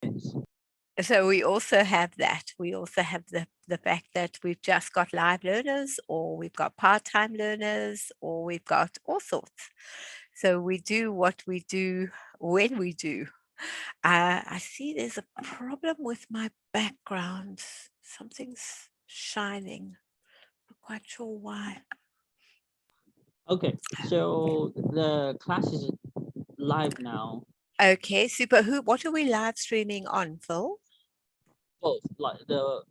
Yes. So we also have that. We also have the fact that we've just got live learners, or we've got part-time learners, or we've got all sorts. So we do what we do when we do. I see there's a problem with my background. Something's shining. Not quite sure why. Okay, so the class is live now. Okay, super. What are we live streaming on, Phil? Both like the,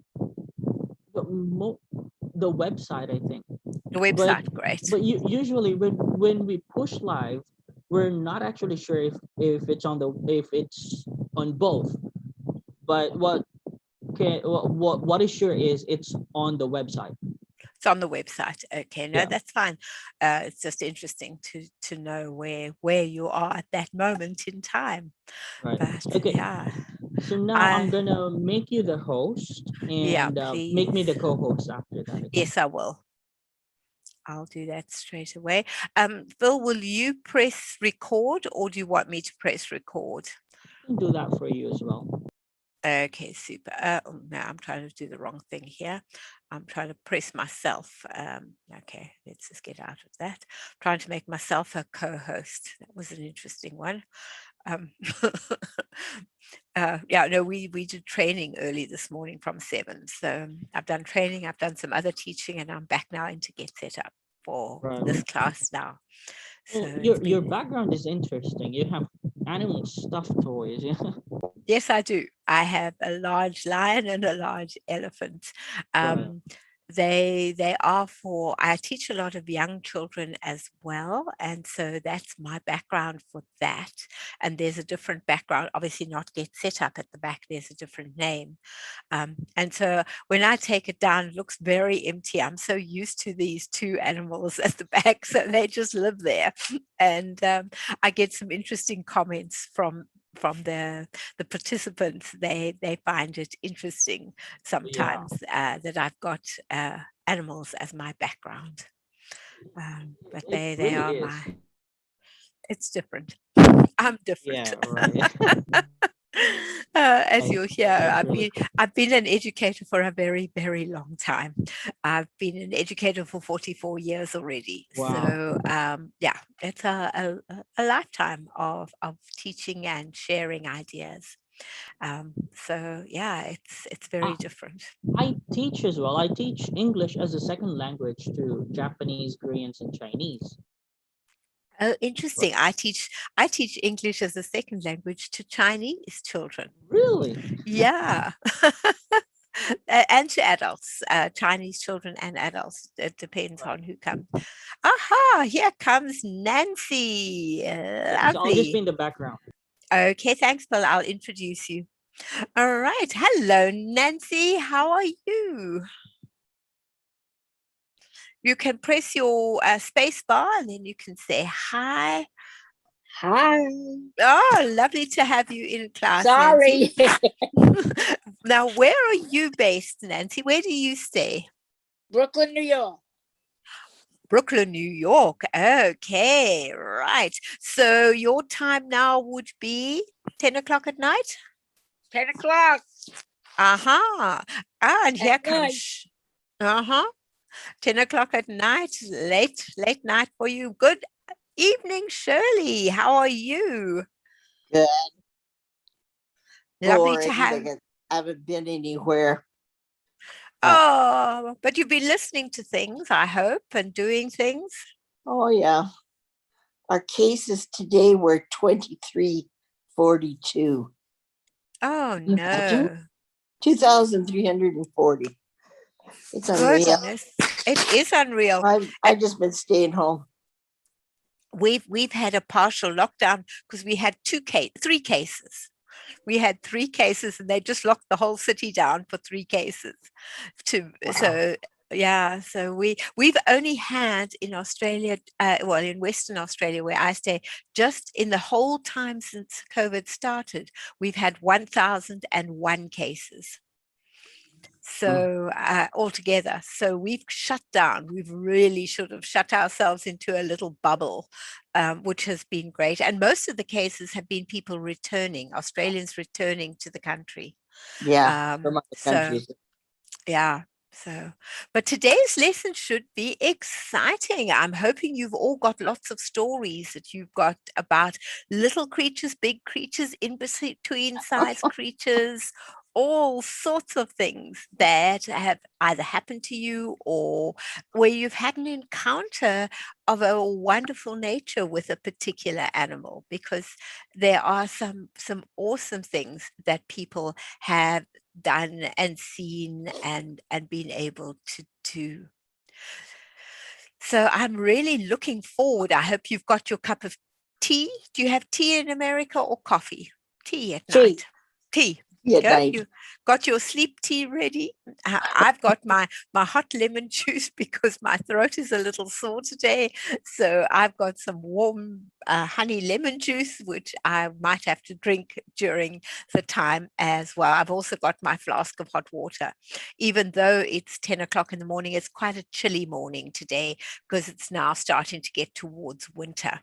mo- the website, I think. The But website, great. usually when we push live, we're not actually sure if it's on the if it's on both. But what is sure is it's on the website. It's on the website. Okay, no, Yeah. that's fine. It's just interesting to know where you are at that moment in time. Right. But Okay. yeah, So now I'm I gonna make you the host yeah, and make me please. the co-host after that. Okay. Yes, I will. I'll do that straight away. Phil, will you press record, or do you want me to press record? I can do that for you as well. Okay, super. Oh, no, I'm trying to do the wrong thing here. I'm trying to press myself. Okay, let's just get out of that. Trying to make myself a co-host. That was an interesting one. Um, yeah, no, we did training early this morning from 7. So I've done training, I've done some other teaching, and I'm back now in to get set up for this Right. class now. So Well, it's your been, background is interesting. You have animal stuffed toys. Yeah. yes, I do. I have a large lion and a large elephant. Right. Um, they are for, I teach a lot of young children as well, and so that's my background for that. And there's a different background, obviously not Get Set Up at the back. There's a different name. And so when I take it down, it looks very empty. I'm so used to these two animals at the back, so they just live there. And I get some interesting comments from the participants. They find it interesting Yeah. sometimes that I've got animals as my background. But It they really are is. my. It's different. I'm different. Yeah. Right. As I you'll hear, That's really cool. I've been an educator for a very, very long time. I've been an educator for 44 years already. Wow. So yeah, it's a lifetime of teaching and sharing ideas. So yeah, it's I, very different. I teach as well. I teach English as a second language to Japanese, Koreans, and Chinese. Oh, Right. interesting. I teach English as a second language to Chinese children. Really? Yeah. And to adults, Chinese children and adults. It depends Right. on who comes. Aha, here comes Nancy. Yeah. So I'll just be Lovely. in the background. Okay, thanks, Bill. I'll introduce you. All right. Hello, Nancy. How are you? You can press your space bar and then you can say hi. Hi. Oh, lovely to have you in class, Nancy. Sorry. Now, where are you based, Nancy? Where do you stay? Brooklyn, New York. Brooklyn, New York. Okay, right. So your time now would be 10 o'clock at night? 10 o'clock Uh-huh. Ah, and at here night. comes, uh-huh, 10 o'clock at night, late night for you. Good evening, Shirley. How are you? Good. Lovely to Boring have. because I haven't been anywhere. Oh, but you've been listening to things, I hope, and doing things. Oh, yeah. Our cases today were 2342. Oh, Can you imagine? no. 2,340. It's unreal. Goodness. It is unreal. I've just been staying home. We've had a partial lockdown because we had 3 cases. We had 3 cases and they just locked the whole city down for 3 cases. Wow. So yeah, so we've only had in Australia, well, in Western Australia where I stay, just in the whole time since COVID started, we've had 1,001 cases. So altogether, so we've shut down. We've really sort of shut ourselves into a little bubble, which has been great. And most of the cases have been people returning, Australians returning to the country. Yeah. From other So countries. yeah. So, but today's lesson should be exciting. I'm hoping you've all got lots of stories that you've got about little creatures, big creatures, in between size creatures, all sorts of things that have either happened to you or where you've had an encounter of a wonderful nature with a particular animal, because there are some awesome things that people have done and seen and been able to do. So I'm really looking forward. I hope you've got your cup of tea. Do you have tea in America or coffee? Tea at Tea. night. Tea. Yeah, Good. night. You got your sleep tea ready? I've got my hot lemon juice because my throat is a little sore today. So I've got some warm honey lemon juice, which I might have to drink during the time as well. I've also got my flask of hot water. Even though it's 10 o'clock in the morning, it's quite a chilly morning today because it's now starting to get towards winter.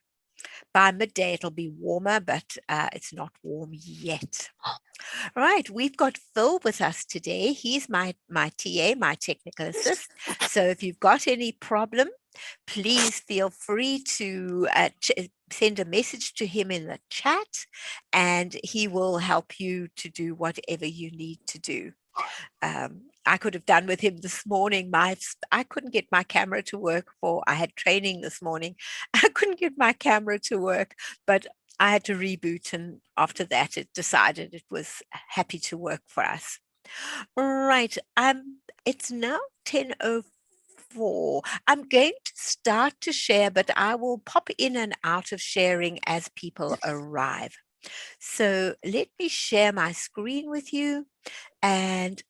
By midday, it'll be warmer, but it's not warm yet. Right, we've got Phil with us today. He's my TA, my technical assist. So if you've got any problem, please feel free to send a message to him in the chat, and he will help you to do whatever you need to do. I could have done with him this morning. I couldn't get my camera to work I had training this morning. I couldn't get my camera to work, but I had to reboot, and after that it decided it was happy to work for us. Right. It's now 10:04. I'm going to start to share, but I will pop in and out of sharing as people arrive. So let me share my screen with you, and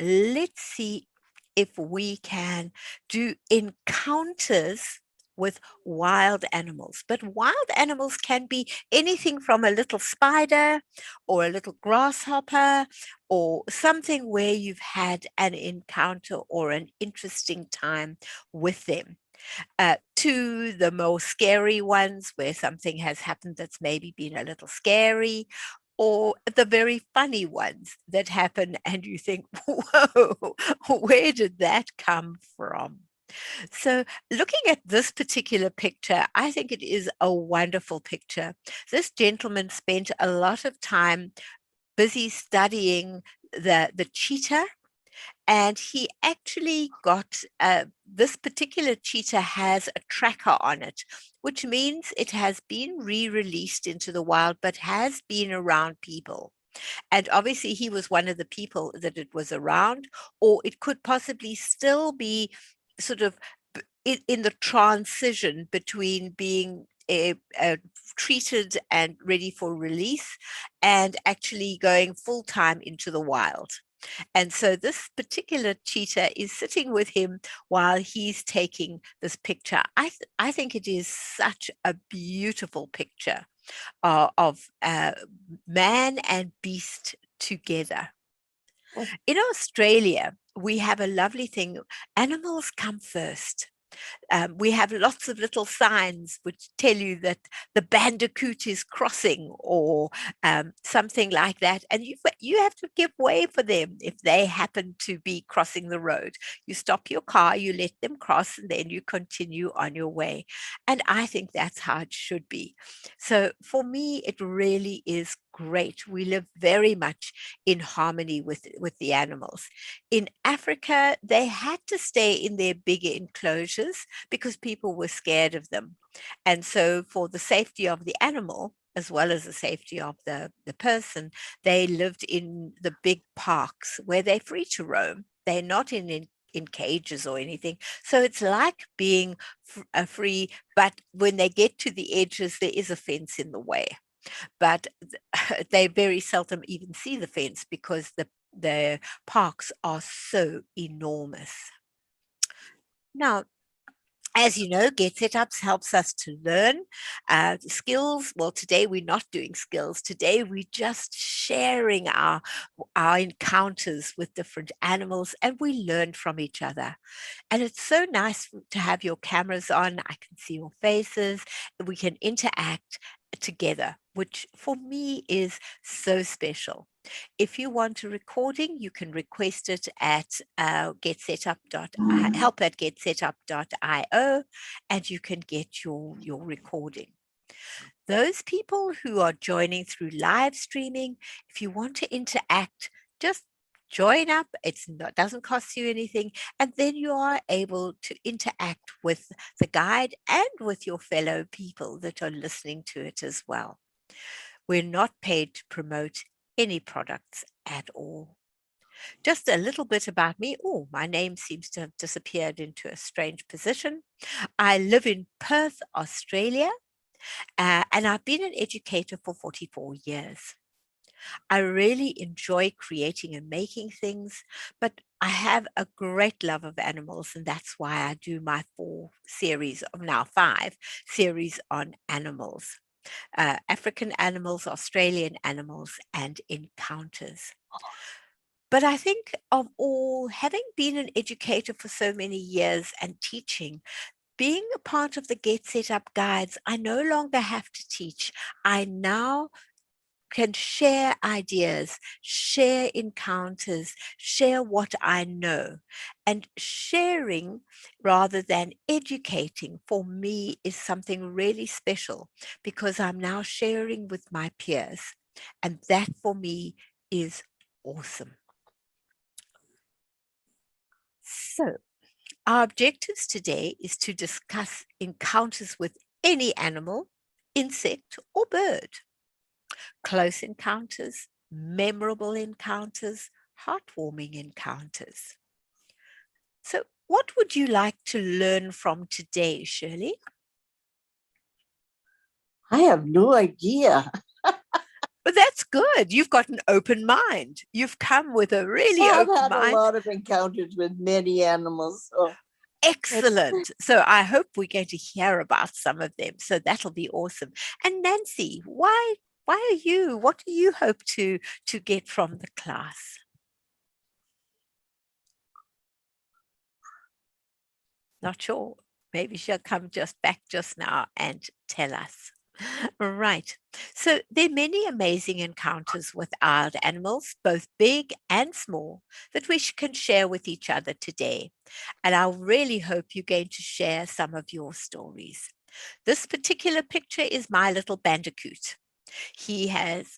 let's see if we can do encounters with wild animals. But wild animals can be anything from a little spider or a little grasshopper or something where you've had an encounter or an interesting time with them. To the more scary ones where something has happened that's maybe been a little scary, or the very funny ones that happen and you think, whoa, where did that come from? So looking at this particular picture, I think it is a wonderful picture. This gentleman spent a lot of time busy studying the cheetah, and he actually got this particular cheetah has a tracker on it, which means it has been re-released into the wild, but has been around people. And obviously he was one of the people that it was around, or it could possibly still be sort of in the transition between being treated and ready for release and actually going full time into the wild. And so this particular cheetah is sitting with him while he's taking this picture. I think it is such a beautiful picture of man and beast together. In Australia, we have a lovely thing. Animals come first. We have lots of little signs which tell you that the bandicoot is crossing, or something like that. And you have to give way for them if they happen to be crossing the road. You stop your car, you let them cross, and then you continue on your way. And I think that's how it should be. So for me, it really is great. We live very much in harmony with the animals. In Africa, they had to stay in their bigger enclosures because people were scared of them. And so for the safety of the animal, as well as the safety of the person, they lived in the big parks where they're free to roam. They're not in cages or anything. So it's like being free, but when they get to the edges, there is a fence in the way. But they very seldom even see the fence because the parks are so enormous. Now, As you know, Get Setups helps us to learn skills. Well, today we're not doing skills. Today we're just sharing our encounters with different animals, and we learn from each other. And it's so nice to have your cameras on. I can see your faces. We can interact together, which for me is so special. If you want a recording, you can request it at help@getsetup.io, and you can get your recording. Those people who are joining through live streaming, if you want to interact, just join up. It doesn't cost you anything. And then you are able to interact with the guide and with your fellow people that are listening to it as well. We're not paid to promote any products at all. Just a little bit about me. Oh, my name seems to have disappeared into a strange position. I live in Perth, Australia, and I've been an educator for 44 years. I really enjoy creating and making things, but I have a great love of animals, and that's why I do my 5 series on animals. African animals, Australian animals, and encounters. But I think of all, having been an educator for so many years and teaching, being a part of the Get Set Up guides, I no longer have to teach. I now can share ideas, share encounters, share what I know. And sharing rather than educating for me is something really special, because I'm now sharing with my peers. And that for me is awesome. So our objectives today is to discuss encounters with any animal, insect, or bird. Close encounters, memorable encounters, heartwarming encounters. So what would you like to learn from today, Shirley? I have no idea. But that's good. You've got an open mind. You've come with a really I've open had mind. a lot of encounters with many animals. So Excellent. So I hope we're going to hear about some of them. So that'll be awesome. And Nancy, why are you? What do you hope to get from the class? Not sure. Maybe she'll come back just now and tell us. Right. So there are many amazing encounters with wild animals, both big and small, that we can share with each other today. And I really hope you're going to share some of your stories. This particular picture is my little bandicoot. He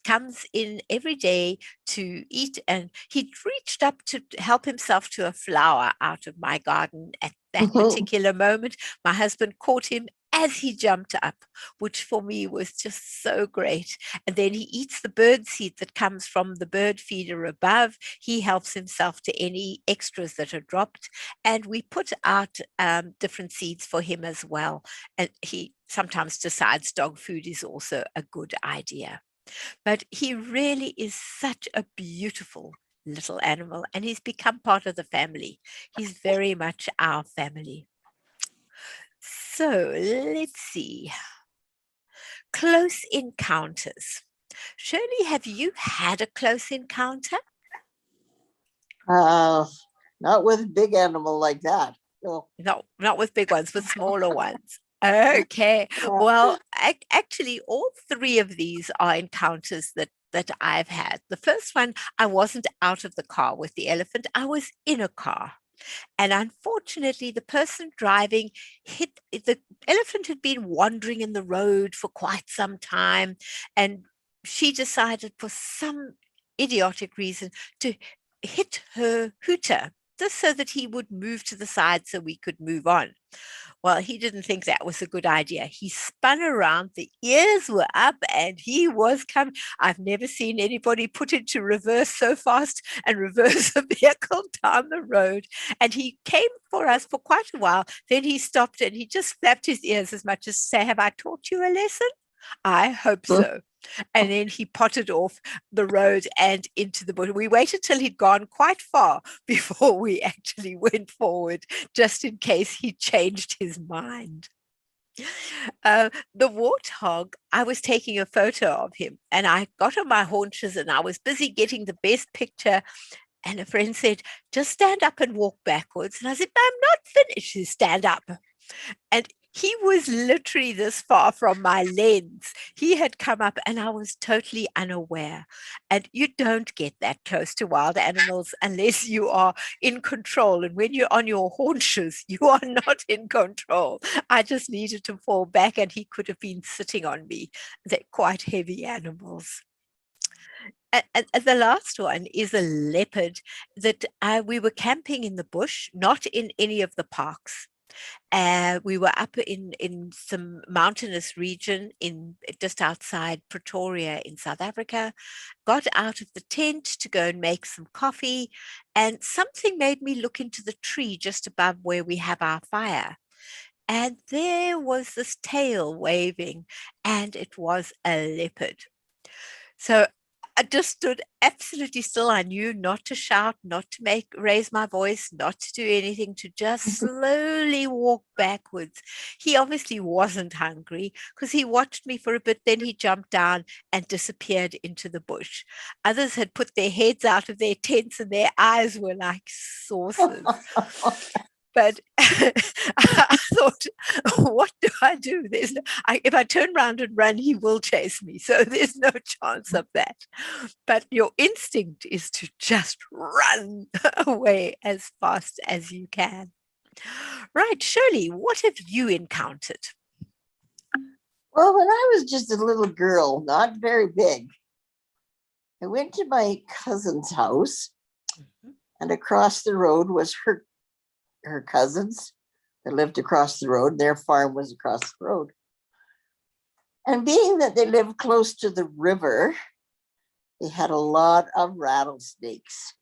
comes in every day to eat, and he reached up to help himself to a flower out of my garden at that particular moment. My husband caught him as he jumped up, which for me was just so great. And then he eats the bird seed that comes from the bird feeder above. He helps himself to any extras that are dropped. And we put out different seeds for him as well. And he sometimes decides dog food is also a good idea. But he really is such a beautiful little animal, and he's become part of the family. He's very much our family. So let's see. Close encounters. Shirley, have you had a close encounter? Not with a big animal like that. No. No, not with big ones, with smaller ones. Okay. Well, actually, all 3 of these are encounters that I've had. The first one, I wasn't out of the car with the elephant. I was in a car. And unfortunately, the person driving hit the elephant had been wandering in the road for quite some time. And she decided for some idiotic reason to hit her hooter, just so that he would move to the side so we could move on. Well, he didn't think that was a good idea. He spun around, the ears were up, and he was coming. I've never seen anybody put into reverse so fast and reverse a vehicle down the road. And he came for us for quite a while. Then he stopped and he just flapped his ears as much as to say, have I taught you a lesson? I hope so. And then he potted off the road and into the bush. We waited till he'd gone quite far before we actually went forward, just in case he changed his mind. The warthog, I was taking a photo of him and I got on my haunches and I was busy getting the best picture. And a friend said, just stand up and walk backwards. And I said, I'm not finished. He said, stand up. And he was literally this far from my lens. He had come up and I was totally unaware. And you don't get that close to wild animals unless you are in control. And when you're on your haunches, you are not in control. I just needed to fall back and he could have been sitting on me. They're quite heavy animals. And the last one is a leopard that we were camping in the bush, not in any of the parks. We were up in some mountainous region in just outside Pretoria in South Africa, got out of the tent to go and make some coffee, and something made me look into the tree just above where we have our fire. And there was this tail waving, and it was a leopard. So I just stood absolutely still. I knew not to shout, not to raise my voice, not to do anything, to just slowly walk backwards. He obviously wasn't hungry because he watched me for a bit. Then he jumped down and disappeared into the bush. Others had put their heads out of their tents and their eyes were like saucers. But I thought, what do I do? If I turn around and run, he will chase me. So there's no chance of that. But your instinct is to just run away as fast as you can. Right, Shirley, what have you encountered? Well, when I was just a little girl, not very big, I went to my cousin's house, and across the road was her cousins that lived across the road. Their farm was across the road. And being that they lived close to the river, they had a lot of rattlesnakes.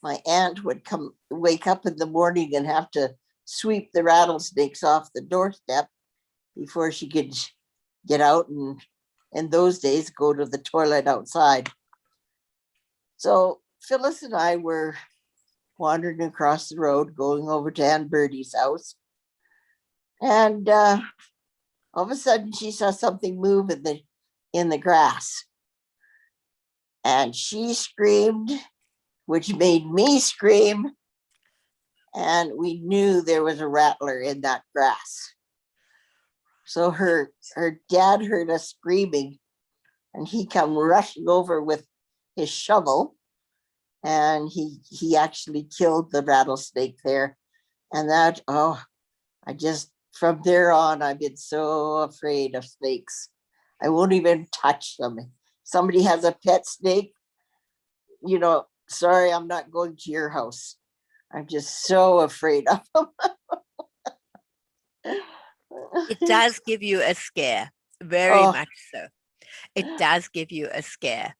My aunt would wake up in the morning and have to sweep the rattlesnakes off the doorstep before she could get out and, in those days, go to the toilet outside. So Phyllis and I were wandering across the road, going over to Aunt Bertie's house. And all of a sudden she saw something move in the grass. And she screamed, which made me scream. And we knew there was a rattler in that grass. So her dad heard us screaming and he come rushing over with his shovel. And he actually killed the rattlesnake there. And that, from there on, I've been so afraid of snakes. I won't even touch them. Somebody has a pet snake, sorry, I'm not going to your house. I'm just so afraid of them. It does give you a scare, very much so. It does give you a scare.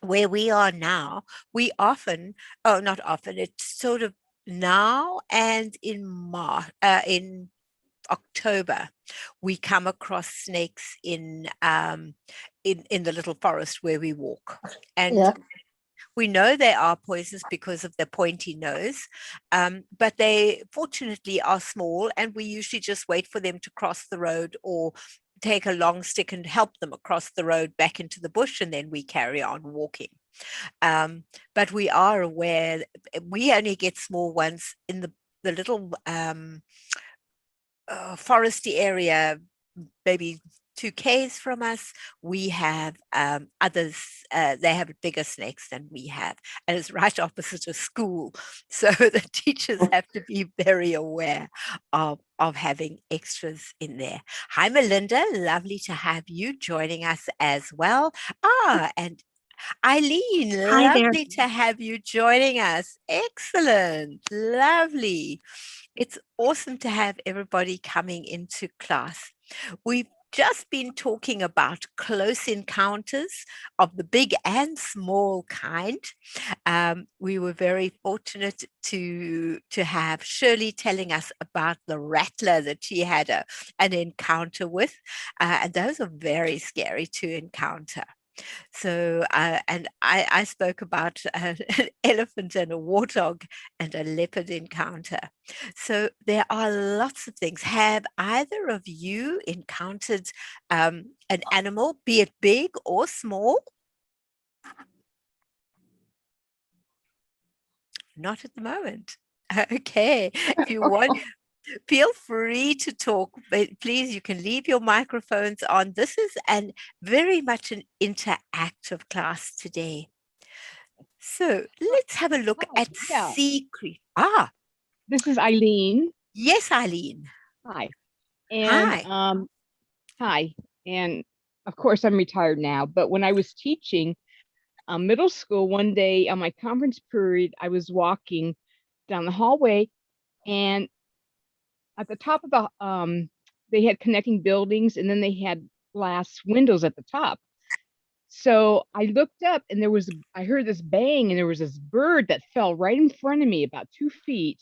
Where we are now, we often, not often, it's sort of now and in October, we come across snakes in the little forest where we walk. And we know they are poisonous because of their pointy nose, but they fortunately are small, and we usually just wait for them to cross the road or take a long stick and help them across the road back into the bush, and then we carry on walking. But we are aware we only get small ones in the little foresty area, maybe 2 k's from us. We have others, they have bigger snakes than we have, and it's right opposite a school. So the teachers have to be very aware of having extras in there. Hi, Melinda, lovely to have you joining us as well. And Eileen, Hi there. lovely to have you joining us. Excellent, lovely. It's awesome to have everybody coming into class. We've just been talking about close encounters of the big and small kind. We were very fortunate to have Shirley telling us about the rattler that she had an encounter with, and those are very scary to encounter. So, and I spoke about an elephant and a warthog and a leopard encounter. So there are lots of things. Have either of you encountered an animal, be it big or small? Not at the moment. Okay. If you want, feel free to talk, but please, you can leave your microphones on. This is very much an interactive class today. So let's have a look Oh, at yeah. sea creatures. This is Eileen. Yes, Eileen. Hi. And hi. And of course I'm retired now, but when I was teaching middle school, one day on my conference period, I was walking down the hallway, and at the top of the they had connecting buildings, and then they had glass windows at the top. So I looked up, and I heard this bang, and there was this bird that fell right in front of me about 2 feet,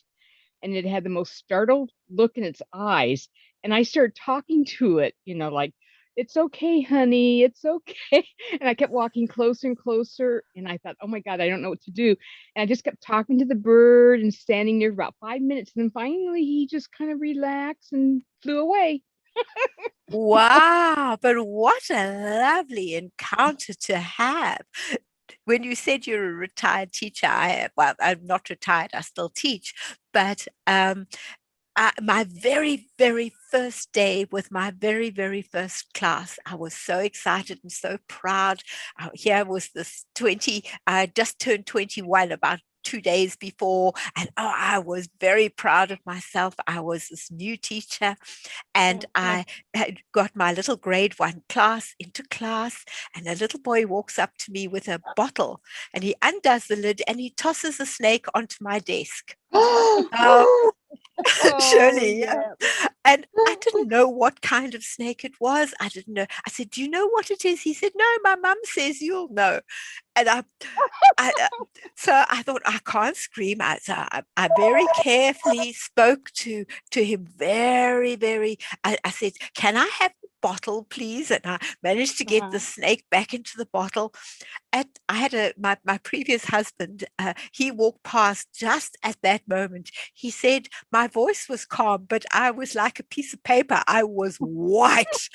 and it had the most startled look in its eyes. And I started talking to it, like, it's okay, honey, it's okay. And I kept walking closer and closer. And I thought, oh my God, I don't know what to do. And I just kept talking to the bird and standing there for about 5 minutes. And then finally he just kind of relaxed and flew away. Wow, but what a lovely encounter to have. When you said you're a retired teacher, I'm not retired, I still teach, but my very, very first day with my very, very first class, I was so excited and so proud. Here was this I just turned 21 about 2 days before, and I was very proud of myself. I was this new teacher, and I had got my little grade 1 class into class, and a little boy walks up to me with a bottle, and he undoes the lid and he tosses a snake onto my desk. Surely, yeah. And I didn't know what kind of snake it was. I didn't know. I said, "Do you know what it is?" He said, "No, my mum says you'll know." And so I thought, I can't scream. I very carefully spoke to him very, very. I said, "Can I have the bottle, please?" And I managed to get the snake back into the bottle. And I had my previous husband, he walked past just at that moment. He said, my voice was calm, but I was like a piece of paper. I was white.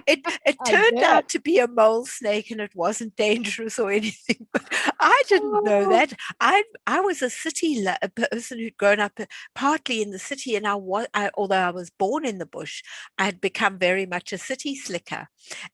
It turned out to be a mole snake, and it wasn't dangerous or anything, but I didn't know that. I was a city person who'd grown up partly in the city, and although I was born in the bush, I had become very much a city slicker.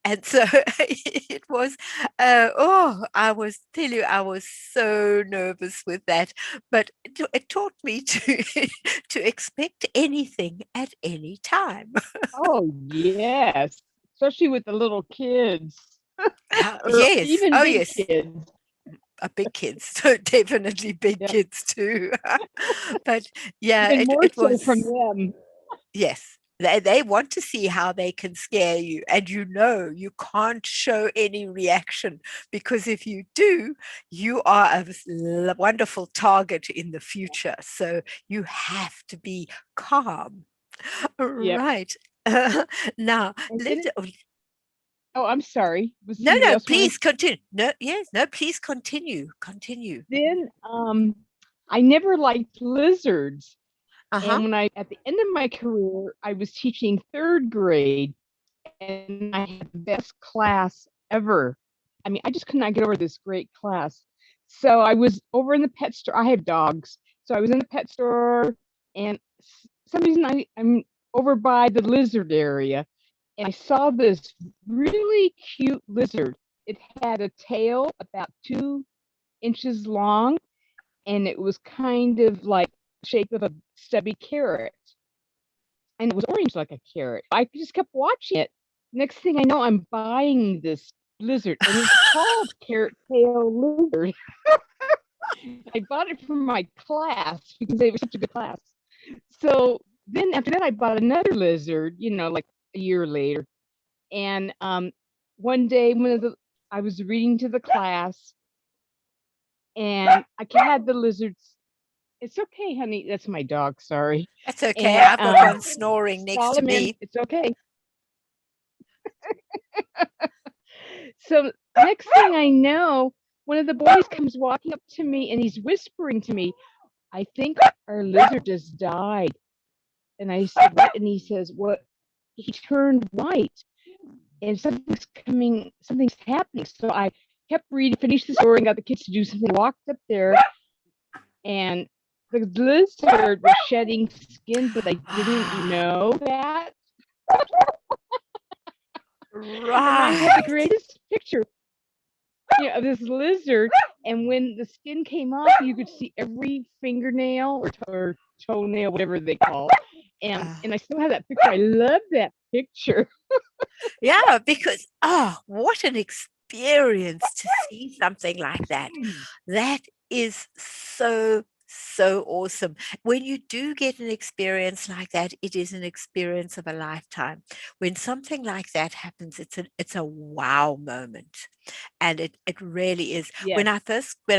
And so it was, I was so nervous with that, but it taught me to expect anything at any time. Oh, yes. Especially with the little kids. Or Yes. even Oh, big yes. kids. Big kids. So definitely big kids too. But yeah, Even more it so was from them. yes. They want to see how they can scare you, and you can't show any reaction, because if you do, you are a wonderful target in the future. So you have to be calm. Yep. Right. Now, And then oh, I'm sorry. Was no, somebody else please continue. No, yes, no, please continue. Continue. Then I never liked lizards. Uh-huh. And at the end of my career, I was teaching 3rd grade, and I had the best class ever. I mean, I just could not get over this great class. So I was over in the pet store. I have dogs. So I was in the pet store, and some reason I'm over by the lizard area, and I saw this really cute lizard. It had a tail about 2 inches long, and it was kind of like the shape of a stubby carrot. And it was orange like a carrot. I just kept watching it. Next thing I know, I'm buying this lizard, and it's called carrot tail lizard. I bought it from my class because they were such a good class. So then after that, I bought another lizard, like a year later. And one day, I was reading to the class, and I had the lizards. It's okay, honey. That's my dog. Sorry. That's okay. And I've got one snoring next to Solomon, me. it's okay. So next thing I know, one of the boys comes walking up to me and he's whispering to me, "I think our lizard just died." And I said, "What?" And he says, "What?" He turned white and something's happening. So I kept reading, finished the story, and got the kids to do something. Walked up there, and the lizard was shedding skin, but I didn't know that. And I had the Right. greatest picture, of this lizard. And when the skin came off, you could see every fingernail or toenail, whatever they call it. And I still have that picture. I love that picture. Yeah, because what an experience to see something like that. That is so awesome. When you do get an experience like that, it is an experience of a lifetime. When something like that happens, it's a wow moment. And it really is. Yes. When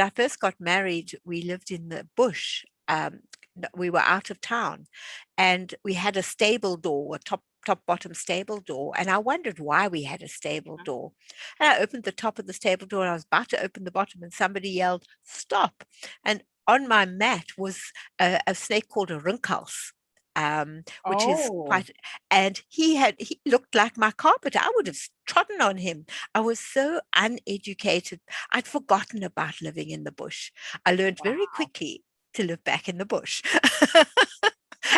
I first got married, we lived in the bush. We were out of town, and we had a stable door, a top bottom stable door, and I wondered why we had a stable door. And I opened the top of the stable door, and I was about to open the bottom, and somebody yelled, "Stop!" And on my mat was a snake called a rinkhouse, which is quite, and he looked like my carpet. I would have trodden on him. I was so uneducated. I'd forgotten about living in the bush. I learned very quickly to live back in the bush.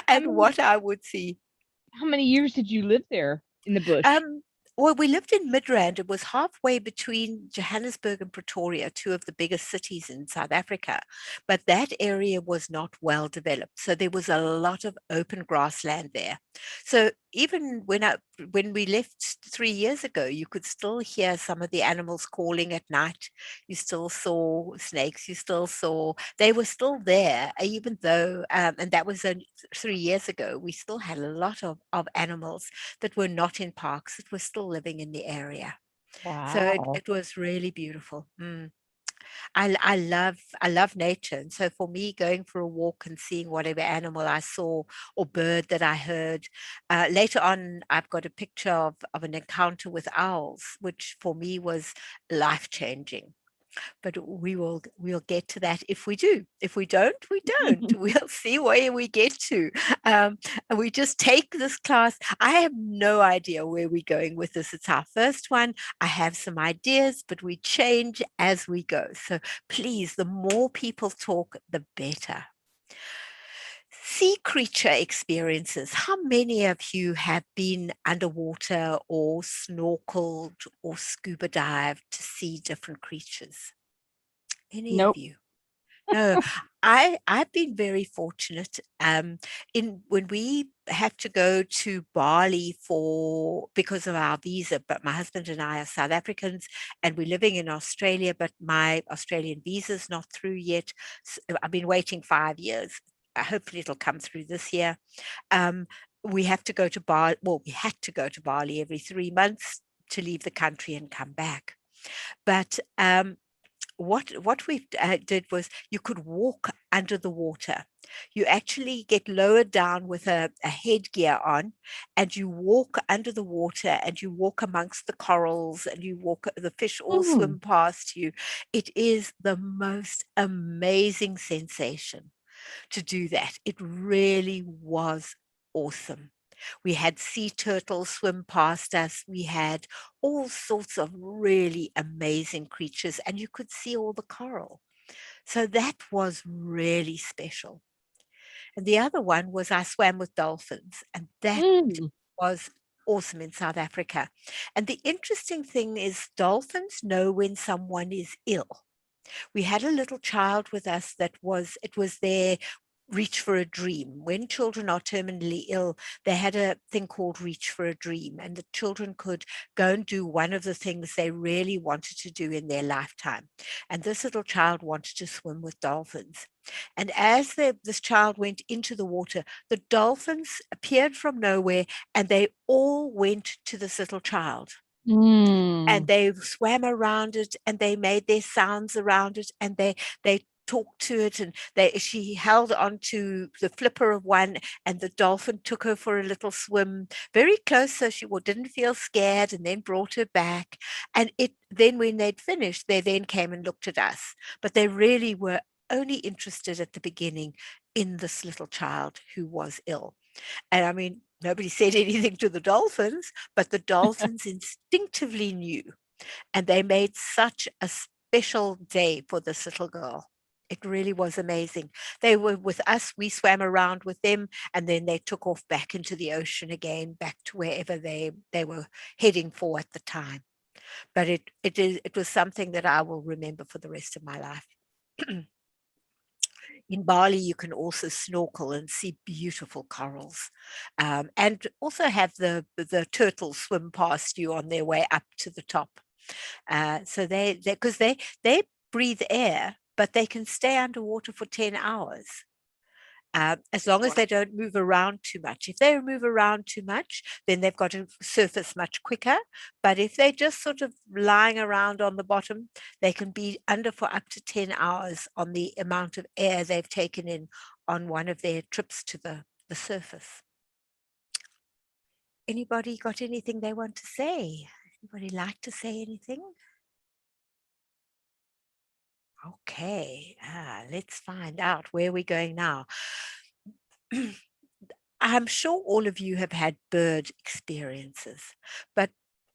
And what I would see. How many years did you live there in the bush? Well, we lived in Midrand. It was halfway between Johannesburg and Pretoria, two of the biggest cities in South Africa. But that area was not well developed. So there was a lot of open grassland there. So even when we left 3 years ago, you could still hear some of the animals calling at night. You still saw snakes. They were still there, even though, and that was 3 years ago, we still had a lot of animals that were not in parks, that were still living in the area. So it was really beautiful. I love nature. And so for me, going for a walk and seeing whatever animal I saw or bird that I heard, later on, I've got a picture of an encounter with owls, which for me was life-changing. But we'll get to that if we do. If we don't, we don't. We'll see where we get to. And we just take this class. I have no idea where we're going with this. It's our first one. I have some ideas, but we change as we go. So please, the more people talk, the better. Sea creature experiences. How many of you have been underwater or snorkeled or scuba dived to see different creatures? Any Nope. of you? No, I've been very fortunate. When we have to go to Bali because of our visa, but my husband and I are South Africans and we're living in Australia, but my Australian visa is not through yet. So I've been waiting 5 years. Hopefully it'll come through this year. We have to go to Bali. Well, we had to go to Bali every 3 months to leave the country and come back. But what we did was you could walk under the water. You actually get lowered down with a headgear on, and you walk under the water, and you walk amongst the corals, and the fish all swim past you. It is the most amazing sensation to do that. It really was awesome. We had sea turtles swim past us. We had all sorts of really amazing creatures, and you could see all the coral. So that was really special. And the other one was I swam with dolphins, and that was awesome in South Africa. And the interesting thing is dolphins know when someone is ill. We had a little child with us it was their Reach for a Dream. When children are terminally ill, they had a thing called Reach for a Dream, and the children could go and do one of the things they really wanted to do in their lifetime. And this little child wanted to swim with dolphins. And as this child went into the water, the dolphins appeared from nowhere, and they all went to this little child. And they swam around it, and they made their sounds around it, and they talked to it, and she held onto the flipper of one, and the dolphin took her for a little swim very close, so she didn't feel scared, and then brought her back. And then when they'd finished, they then came and looked at us, but they really were only interested at the beginning in this little child who was ill. And I mean, nobody said anything to the dolphins, but the dolphins instinctively knew, and they made such a special day for this little girl. It really was amazing. They were with us, we swam around with them, and then they took off back into the ocean again, back to wherever they were heading for at the time. But it was something that I will remember for the rest of my life. In Bali, you can also snorkel and see beautiful corals, and also have the turtles swim past you on their way up to the top. So because they breathe air, but they can stay underwater for 10 hours. As long as they don't move around too much. If they move around too much, then they've got to surface much quicker. But if they're just sort of lying around on the bottom, they can be under for up to 10 hours on the amount of air they've taken in on one of their trips to the surface. Anybody got anything they want to say? Anybody like to say anything? Okay, let's find out where we're going now. I'm sure all of you have had bird experiences, but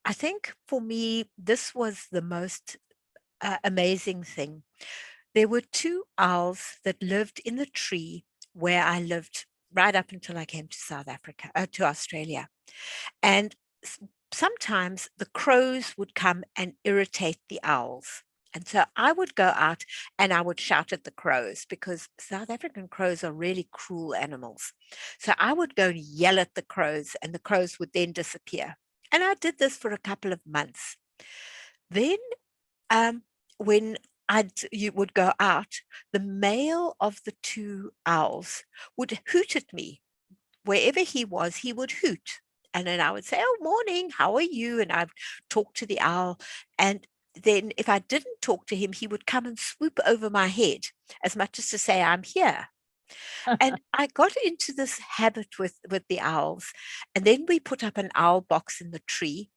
I think for me, this was the most amazing thing. There were 2 owls that lived in the tree where I lived right up until I came to South Africa, to Australia. And sometimes the crows would come and irritate the owls. And so I would go out and I would shout at the crows, because South African crows are really cruel animals. So I would go and yell at the crows, and the crows would then disappear. And I did this for a couple of months. Then when you would go out, the male of the 2 owls would hoot at me. Wherever he was, he would hoot. And then I would say, "Oh, morning, how are you?" And I'd talk to the owl. And then if I didn't talk to him, he would come and swoop over my head, as much as to say, "I'm here." And I got into this habit with the owls. And then we put up an owl box in the tree,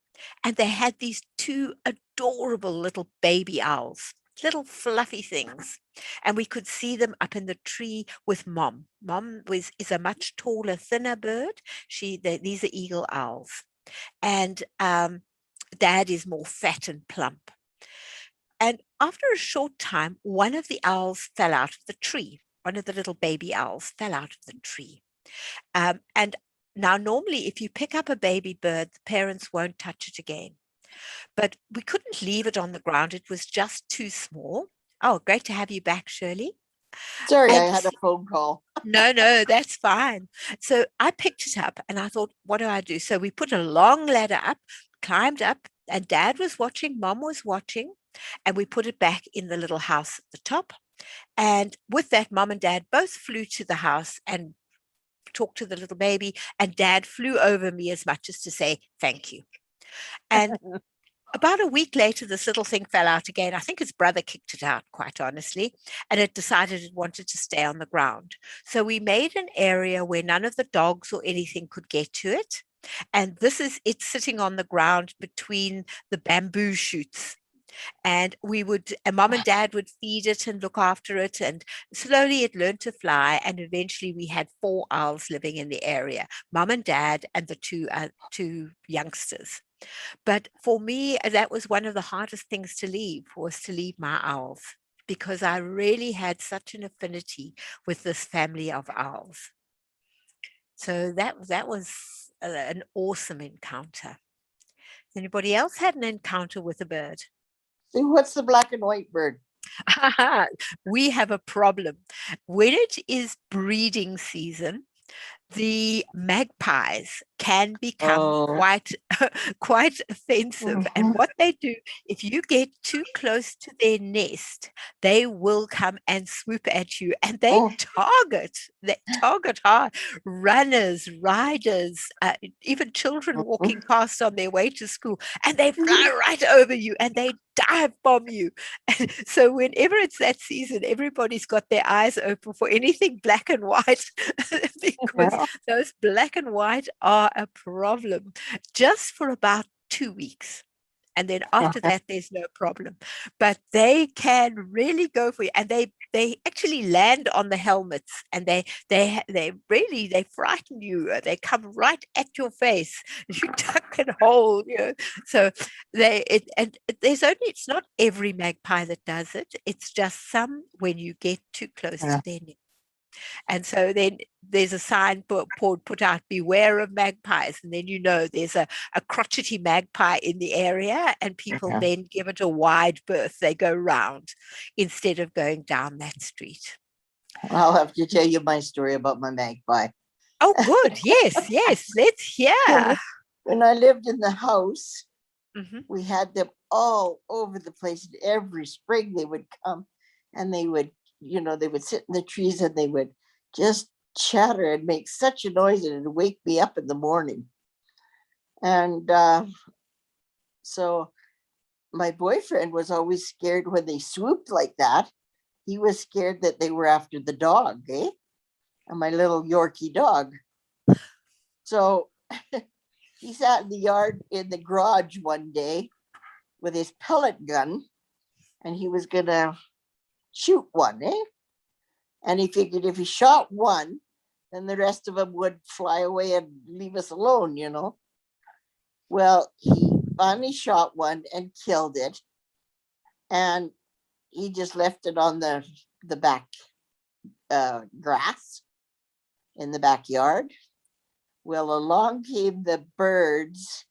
and they had these 2 adorable little baby owls, little fluffy things. And we could see them up in the tree with Mom. Mom is a much taller, thinner bird. These are eagle owls. And Dad is more fat and plump. And after a short time, one of the owls fell out of the tree. One of the little baby owls fell out of the tree. And now, normally, if you pick up a baby bird, the parents won't touch it again. But we couldn't leave it on the ground. It was just too small. Oh, great to have you back, Shirley. Sorry, I had a phone call. No, that's fine. So I picked it up and I thought, what do I do? So we put a long ladder up, climbed up, and Dad was watching, Mom was watching, and we put it back in the little house at the top. And with that, Mom and Dad both flew to the house and talked to the little baby, and Dad flew over me as much as to say, "Thank you." And about a week later, this little thing fell out again. I think its brother kicked it out, quite honestly, and it decided it wanted to stay on the ground. So we made an area where none of the dogs or anything could get to it. And this is it sitting on the ground between the bamboo shoots. And Mom and Dad would feed it and look after it. And slowly it learned to fly. And eventually we had 4 owls living in the area, Mom and Dad and the 2 youngsters. But for me, that was one of the hardest things to leave, was to leave my owls, because I really had such an affinity with this family of owls. So that was an awesome encounter. Anybody else had an encounter with a bird? See, what's the black and white bird? We have a problem. When it is breeding season, the magpies can become Oh. quite offensive. And what they do, if you get too close to their nest, they will come and swoop at you, and they target hard runners, riders, even children walking past on their way to school, and they fly right over you and they dive bomb you. And so whenever it's that season, everybody's got their eyes open for anything black and white because those black and white are a problem just for about 2 weeks. And then after that, there's no problem. But they can really go for you. And they actually land on the helmets, and they frighten you. They come right at your face. You duck and hold, you know. So it's not every magpie that does it. It's just some when you get too close to their nest. And so then there's a sign put out, beware of magpies. And then, you know, there's a crotchety magpie in the area, and people then give it a wide berth. They go round instead of going down that street. I'll have to tell you my story about my magpie. Oh, good. Yes. Let's hear. When I lived in the house, we had them all over the place. Every spring they would come, and they would sit in the trees, and they would just chatter and make such a noise, and it'd wake me up in the morning. And so my boyfriend was always scared when they swooped like that. He was scared that they were after the dog, and my little Yorkie dog. So he sat in the yard, in the garage one day with his pellet gun, and he was gonna shoot one, and he figured if he shot one, then the rest of them would fly away and leave us alone, you know. Well, he finally shot one and killed it, and he just left it on the back grass in the backyard. Well, along came the birds,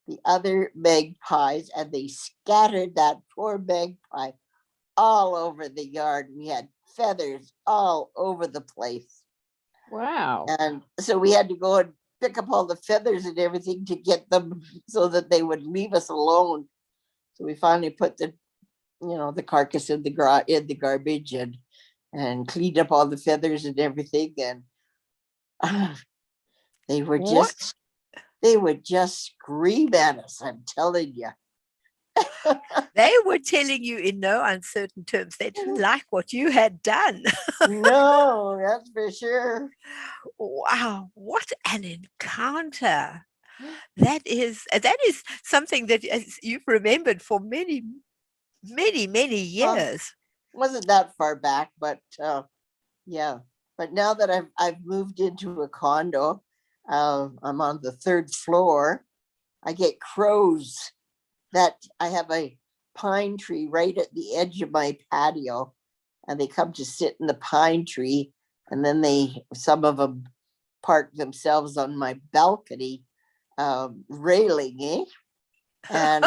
the other magpies, and they scattered that poor magpie all over the yard. We had feathers all over the place. Wow. And so we had to go and pick up all the feathers and everything to get them so that they would leave us alone. So we finally put the carcass in the garbage and cleaned up all the feathers and everything. And they would just scream at us, I'm telling you. They were telling you in no uncertain terms they didn't like what you had done. No, that's for sure. Wow, what an encounter. That is something that you've remembered for many, many, many years. Wasn't that far back, but yeah. But now that I've moved into a condo, I'm on the 3rd floor. I get crows. That I have a pine tree right at the edge of my patio, and they come to sit in the pine tree, and then some of them park themselves on my balcony railing, and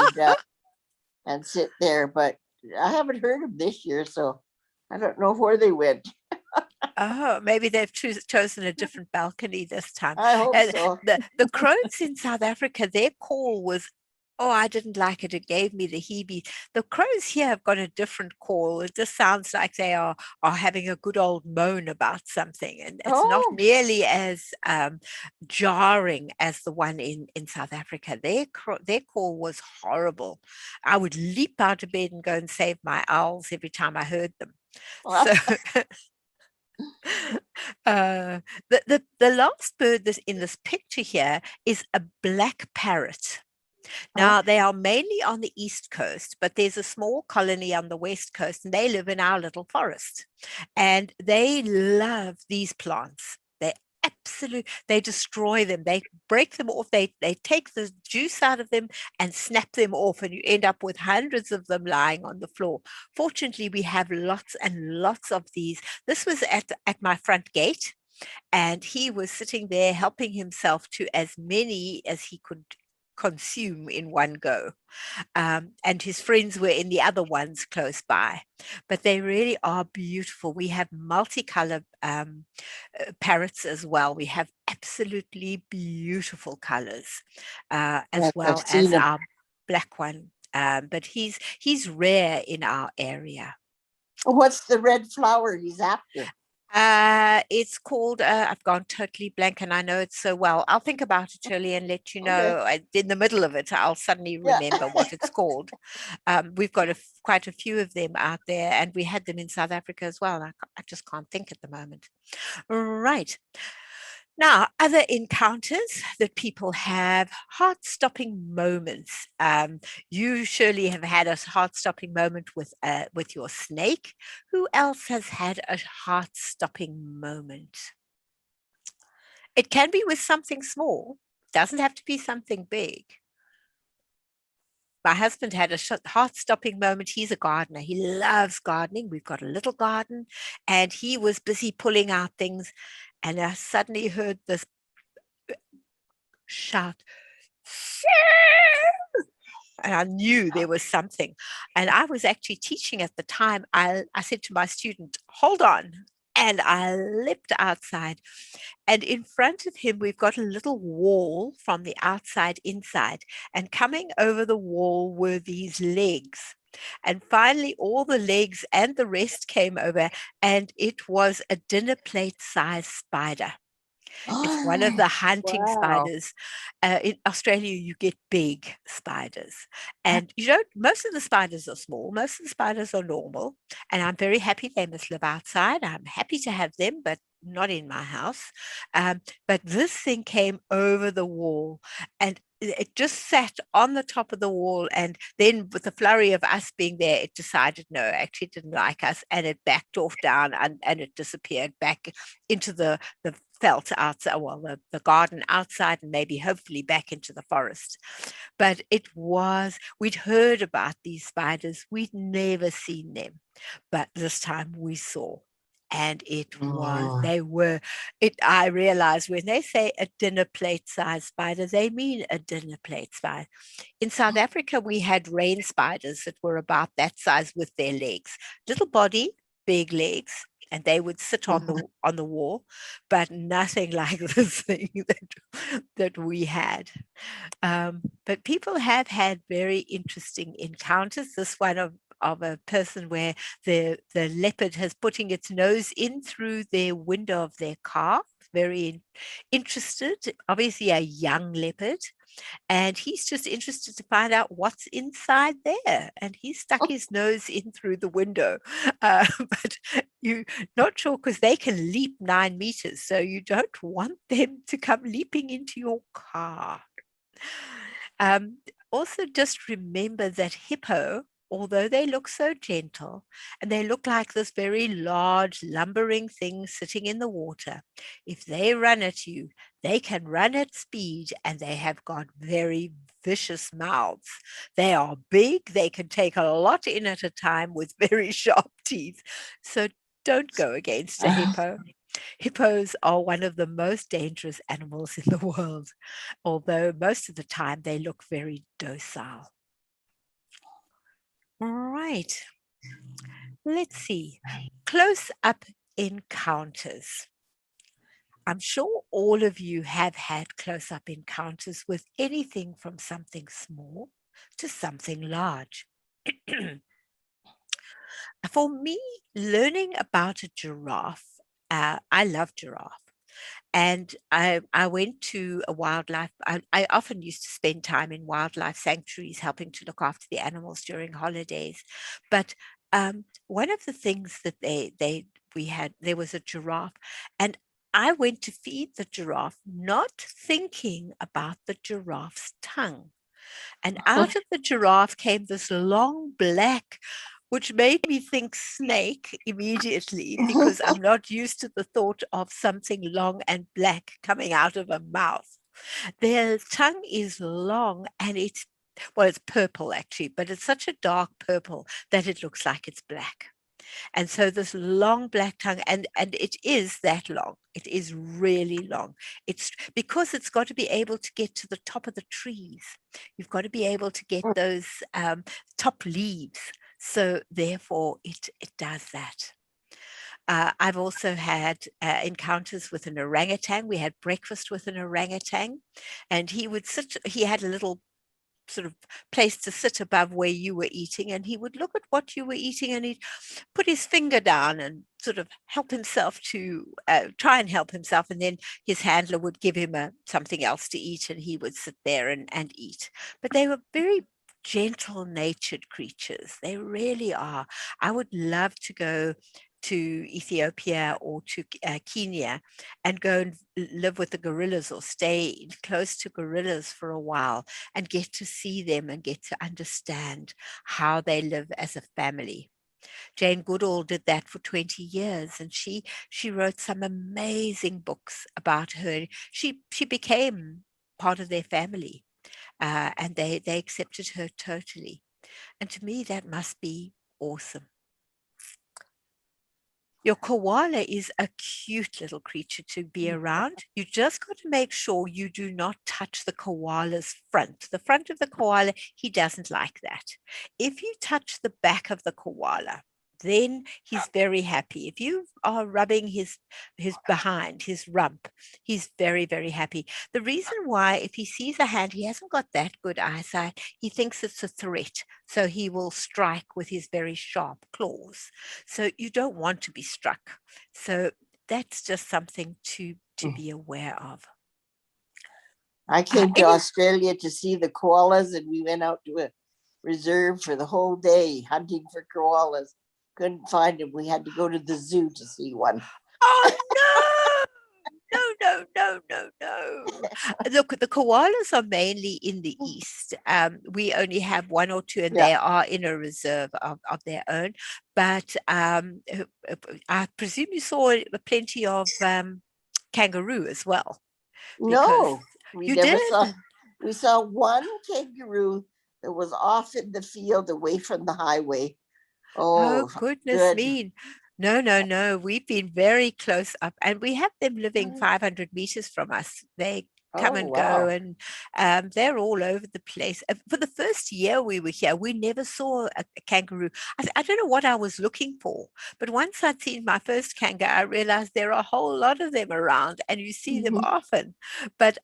sit there. But I haven't heard them this year, so I don't know where they went. Oh, maybe they've chosen a different balcony this time. I hope so. The crows in South Africa, their call was, oh, I didn't like it. It gave me the heebie. The crows here have got a different call. It just sounds like they are having a good old moan about something. And it's not nearly as jarring as the one in South Africa. Their call was horrible. I would leap out of bed and go and save my owls every time I heard them. So the last bird that's in this picture here is a black parrot. Now, they are mainly on the East Coast, but there's a small colony on the West Coast, and they live in our little forest. And they love these plants. They destroy them. They break them off. They take the juice out of them and snap them off, and you end up with hundreds of them lying on the floor. Fortunately, we have lots and lots of these. This was at my front gate, and he was sitting there helping himself to as many as he could consume in one go. And his friends were in the other ones close by. But they really are beautiful. We have multicolored parrots as well. We have absolutely beautiful colors, as Yes, I've well seen as them. our black one. But he's rare in our area. What's the red flower he's after? It's called, I've gone totally blank and I know it so well. I'll think about it, Shirley, and let you know. In the middle of it, I'll suddenly Yeah. remember what it's called. We've got quite a few of them out there, and we had them in South Africa as well. I just can't think at the moment. Right. Now, other encounters that people have, heart-stopping moments. You surely have had a heart-stopping moment with your snake. Who else has had a heart-stopping moment? It can be with something small. Doesn't have to be something big. My husband had a heart-stopping moment. He's a gardener. He loves gardening. We've got a little garden, and he was busy pulling out things, and I suddenly heard this shout, and I knew there was something. And I was actually teaching at the time. I said to my student, hold on. And I leapt outside. And in front of him, we've got a little wall from the outside inside. And coming over the wall were these legs. And finally, all the legs and the rest came over. And it was a dinner plate sized spider. It's one of the hunting Wow. spiders. In Australia, you get big spiders. And you don't, most of the spiders are small, most of the spiders are normal. And I'm very happy they must live outside. I'm happy to have them, but not in my house. But this thing came over the wall and it just sat on the top of the wall. And then with the flurry of us being there, it decided, no, actually it didn't like us. And it backed off down and it disappeared back into the felt outside, well, the garden outside, and maybe hopefully back into the forest. But we'd heard about these spiders. We'd never seen them. But this time we saw. And I realized when they say a dinner plate size spider, they mean a dinner plate size. In South Africa, we had rain spiders that were about that size with their legs, little body, big legs, and they would sit on the wall, but nothing like this thing that we had. But people have had very interesting encounters. This one of a person where the leopard has putting its nose in through the window of their car, very interested, obviously a young leopard, and he's just interested to find out what's inside there, and he stuck his nose in through the window, but you're not sure because they can leap 9 meters, so you don't want them to come leaping into your car. Also, just remember that hippo, although they look so gentle and they look like this very large lumbering thing sitting in the water, if they run at you, they can run at speed and they have got very vicious mouths. They are big, they can take a lot in at a time with very sharp teeth. So don't go against a hippo. Hippos are one of the most dangerous animals in the world, although most of the time they look very docile. All right, let's see. Close-up encounters. I'm sure all of you have had close-up encounters with anything from something small to something large. For me, learning about a giraffe, I love giraffe. And I went to a wildlife, I often used to spend time in wildlife sanctuaries helping to look after the animals during holidays. But one of the things that we had, there was a giraffe, and I went to feed the giraffe, not thinking about the giraffe's tongue. And out of the giraffe came this long black, which made me think snake immediately because I'm not used to the thought of something long and black coming out of a mouth. Their tongue is long and it's purple actually, but it's such a dark purple that it looks like it's black. And so this long black tongue, and it is that long. It is really long. It's because it's got to be able to get to the top of the trees. You've got to be able to get those top leaves. So therefore, it does that. I've also had encounters with an orangutan. We had breakfast with an orangutan, and he would sit. He had a little sort of place to sit above where you were eating, and he would look at what you were eating, and he'd put his finger down and sort of help himself to try and help himself, and then his handler would give him something else to eat, and he would sit there and eat. But they were very gentle natured creatures. They really are. I would love to go to Ethiopia or to Kenya and go and live with the gorillas or stay close to gorillas for a while and get to see them and get to understand how they live as a family. Jane Goodall did that for 20 years, and she wrote some amazing books about her. She became part of their family, and they accepted her totally. And to me, that must be awesome. Your koala is a cute little creature to be around. You just got to make sure you do not touch the koala's front. The front of the koala, he doesn't like that. If you touch the back of the koala, then he's very happy. If you are rubbing his behind, his rump, he's very, very happy. The reason why, if he sees a hand, he hasn't got that good eyesight, he thinks it's a threat. So he will strike with his very sharp claws. So you don't want to be struck. So that's just something to be aware of. I came to Australia to see the koalas, and we went out to a reserve for the whole day hunting for koalas. Couldn't find him. We had to go to the zoo to see one. Oh no. Look, the koalas are mainly in the east. We only have one or two, and they are in a reserve of their own. But I presume you saw plenty of kangaroo as well. No, we never did? saw. We saw one kangaroo that was off in the field away from the highway. Oh, goodness me. No. We've been very close up, and we have them living 500 meters from us. They come and go, and they're all over the place. For the first year we were here, we never saw a kangaroo. I don't know what I was looking for, but once I'd seen my first kangaroo, I realized there are a whole lot of them around, and you see them often. But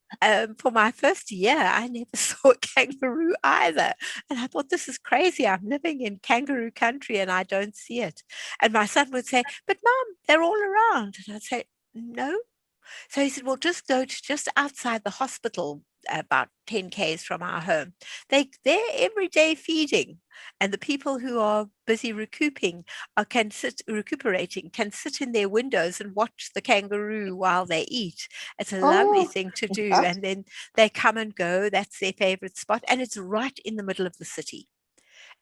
for my first year, I never saw a kangaroo either. And I thought, this is crazy. I'm living in kangaroo country and I don't see it. And my son would say, but Mom, they're all around. And I'd say, no. So he said, well, just go to just outside the hospital, about 10 Ks from our home. They're every day feeding. And the people who are busy recuperating can sit in their windows and watch the kangaroo while they eat. It's a lovely thing to do. And then they come and go. That's their favorite spot. And it's right in the middle of the city.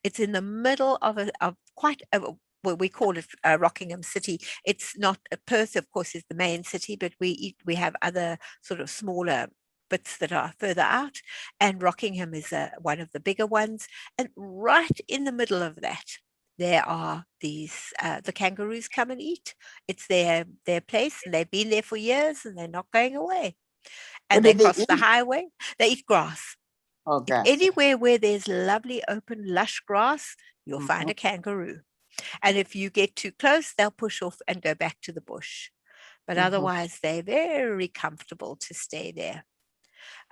It's in the middle of well, we call it Rockingham City. It's not Perth, of course, is the main city, but we have other sort of smaller bits that are further out, and Rockingham is one of the bigger ones. And right in the middle of that, there are these the kangaroos come and eat. It's their place, and they've been there for years, and they're not going away. And they cross the highway. They eat grass. Oh, grass. Anywhere where there's lovely, open, lush grass, you'll find a kangaroo. And if you get too close, they'll push off and go back to the bush. But otherwise, they're very comfortable to stay there.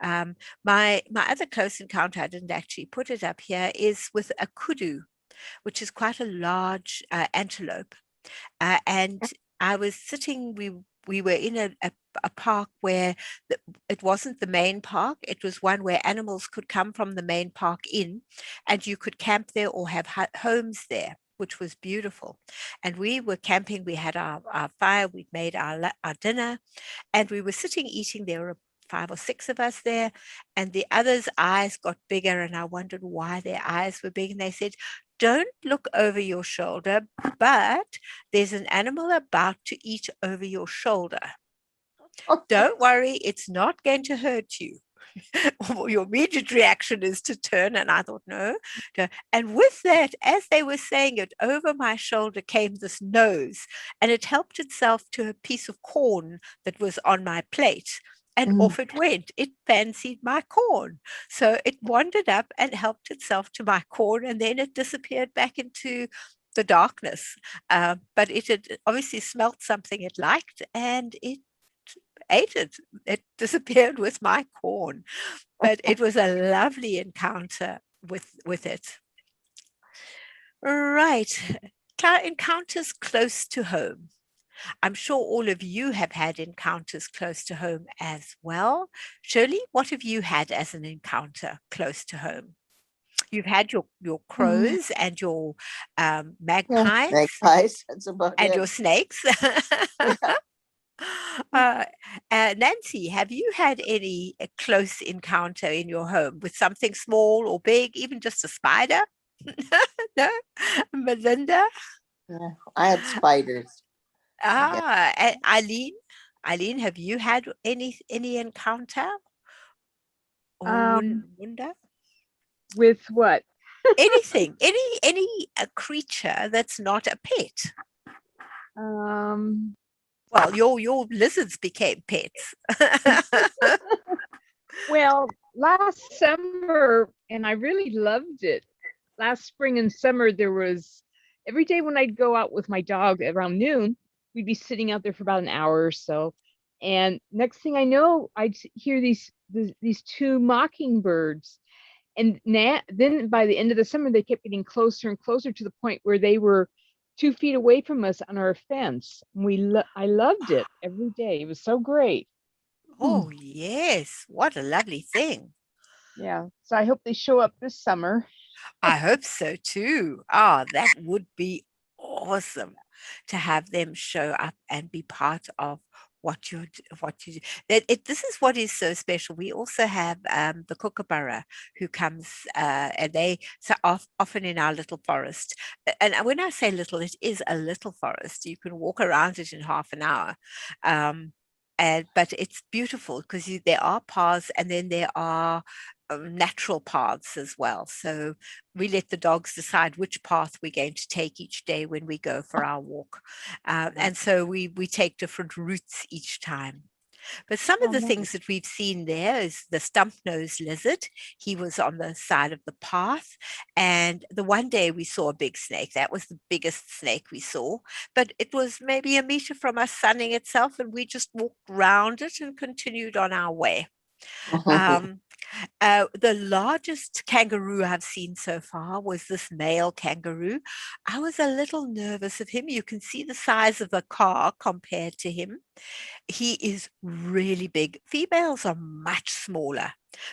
My other close encounter, I didn't actually put it up here, is with a kudu, which is quite a large antelope. And I was sitting, we were in a park where it wasn't the main park. It was one where animals could come from the main park in, and you could camp there or have homes there, which was beautiful. And we were camping. We had our fire. We'd made our dinner, and we were sitting eating. There were 5 or 6 of us there, and the others' eyes got bigger, and I wondered why their eyes were big. And they said, don't look over your shoulder, but there's an animal about to eat over your shoulder. Don't worry, it's not going to hurt you. your immediate reaction is to turn. And I thought, no. And with that, as they were saying it, over my shoulder came this nose, and it helped itself to a piece of corn that was on my plate. And off it went. It fancied my corn. So it wandered up and helped itself to my corn, and then it disappeared back into the darkness. But it had obviously smelt something it liked, and it ate it. It disappeared with my corn. But it was a lovely encounter with it. Right. Encounters close to home. I'm sure all of you have had encounters close to home as well. Shirley, what have you had as an encounter close to home? You've had your crows and your magpies, Magpies, that's about and it. your snakes. Nancy, have you had any close encounter in your home with something small or big, even just a spider? No? Melinda? Yeah, I had spiders. Eileen, have you had any encounter? Wunda? With what? Anything, any creature that's not a pet. Well, your lizards became pets. Well, last summer, and I really loved it. Last spring and summer, there was every day when I'd go out with my dog around noon, we'd be sitting out there for about an hour or so. And next thing I know, I'd hear these two mockingbirds. And then by the end of the summer, they kept getting closer and closer to the point where they were 2 feet away from us on our fence. I loved it every day. It was so great. Oh, yes. What a lovely thing. Yeah. So I hope they show up this summer. I hope so too. Ah, that would be awesome to have them show up and be part of what you do. This is what is so special. We also have the kookaburra who comes and they often in our little forest. And when I say little, it is a little forest. You can walk around it in half an hour. But it's beautiful because there are paths, and then there are natural paths as well. So we let the dogs decide which path we're going to take each day when we go for our walk. And so we take different routes each time. But some of the things that we've seen there is the stump-nosed lizard. He was on the side of the path. And the one day we saw a big snake. That was the biggest snake we saw. But it was maybe a meter from us sunning itself, and we just walked round it and continued on our way. The largest kangaroo I've seen so far was this male kangaroo. I was a little nervous of him. You can see the size of the car compared to him. He is really big. Females are much smaller,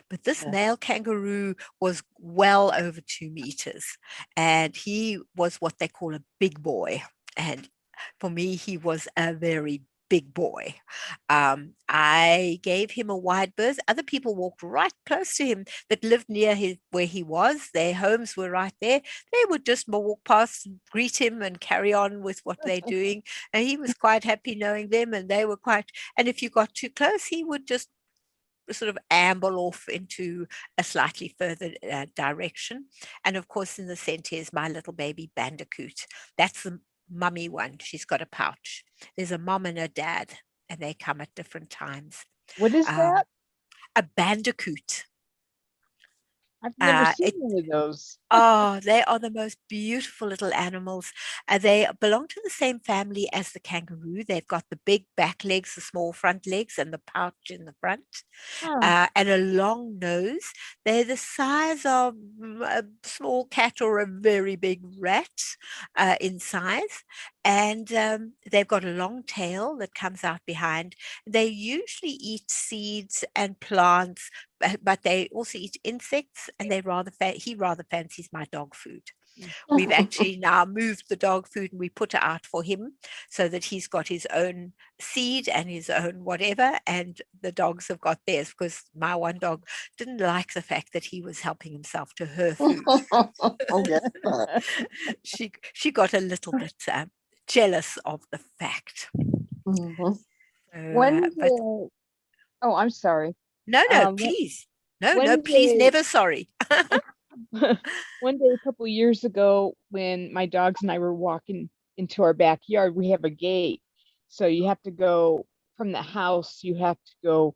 but this male kangaroo was well over 2 meters, and he was what they call a big boy. And for me, he was a very big boy. I gave him a wide berth. Other people walked right close to him that lived near where he was. Their homes were right there. They would just walk past and greet him and carry on with what they're doing. And he was quite happy knowing them, and they were and if you got too close, he would just sort of amble off into a slightly further direction. And of course, in the center is my little baby bandicoot. That's the mummy one. She's got a pouch. There's a mom and a dad, and they come at different times. What is that? A bandicoot. I've never seen one of those. Oh, they are the most beautiful little animals. They belong to the same family as the kangaroo. They've got the big back legs, the small front legs, and the pouch in the front, and a long nose. They're the size of a small cat or a very big rat in size. And they've got a long tail that comes out behind. They usually eat seeds and plants, but they also eat insects, and he rather fancies my dog food. We've actually now moved the dog food, and we put it out for him so that he's got his own seed and his own whatever, and the dogs have got theirs, because my one dog didn't like the fact that he was helping himself to her food. She got a little bit jealous of the fact. I'm sorry. No, One please. No, one please, day, never sorry. one day a couple years ago, when my dogs and I were walking into our backyard, we have a gate. So you have to go from the house, you have to go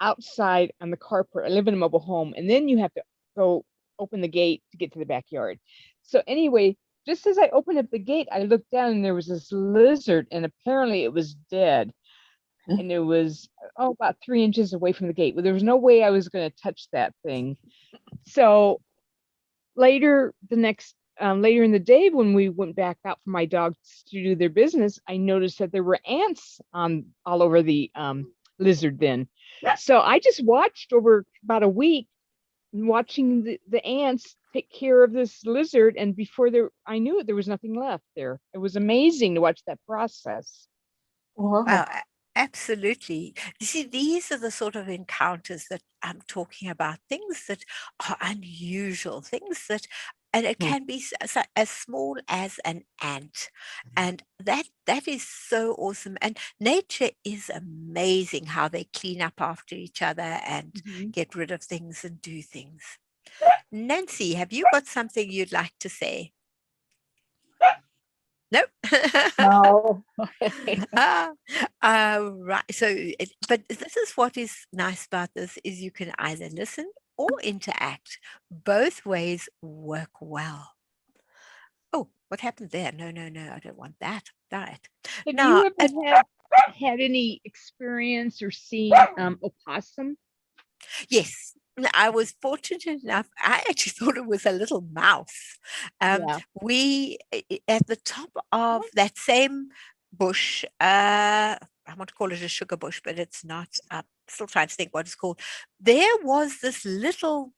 outside on the carport. I live in a mobile home, and then you have to go open the gate to get to the backyard. So anyway, just as I opened up the gate, I looked down and there was this lizard, and apparently it was dead. And it was about 3 inches away from the gate. Well, there was no way I was going to touch that thing. So later later in the day, when we went back out for my dogs to do their business, I noticed that there were ants all over the lizard den. So I just watched over about a week, watching the ants take care of this lizard, and before I knew it, there was nothing left there. It was amazing to watch that process. Wow. Wow, absolutely. You see, these are the sort of encounters that I'm talking about, things that are unusual, things that, and it can be as small as an ant. And that is so awesome. And nature is amazing how they clean up after each other and get rid of things and do things. Nancy, have you got something you'd like to say? No. No. Right. So, but this is what is nice about this is you can either listen or interact. Both ways work well. Oh, what happened there? No, I don't want that. Right. Have Now, you ever had any experience or seen opossum? yes, I was fortunate enough. I actually thought it was a little mouse. Yeah. We at the top of that same bush. I want to call it a sugar bush, but it's not. Still trying to think what it's called. There was this little,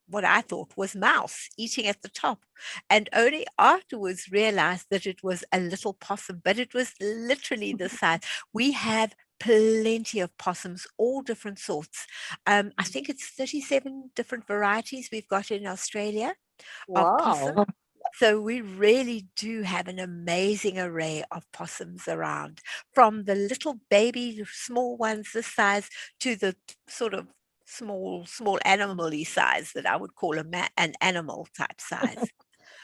what I thought was mouse eating at the top, and only afterwards realized that it was a little possum, but it was literally the size. We have plenty of possums, all different sorts. I think it's 37 different varieties we've got in Australia of possum. Wow. So we really do have an amazing array of possums around, from the little baby, small ones this size, to the sort of small animal-y size that I would call an animal type size.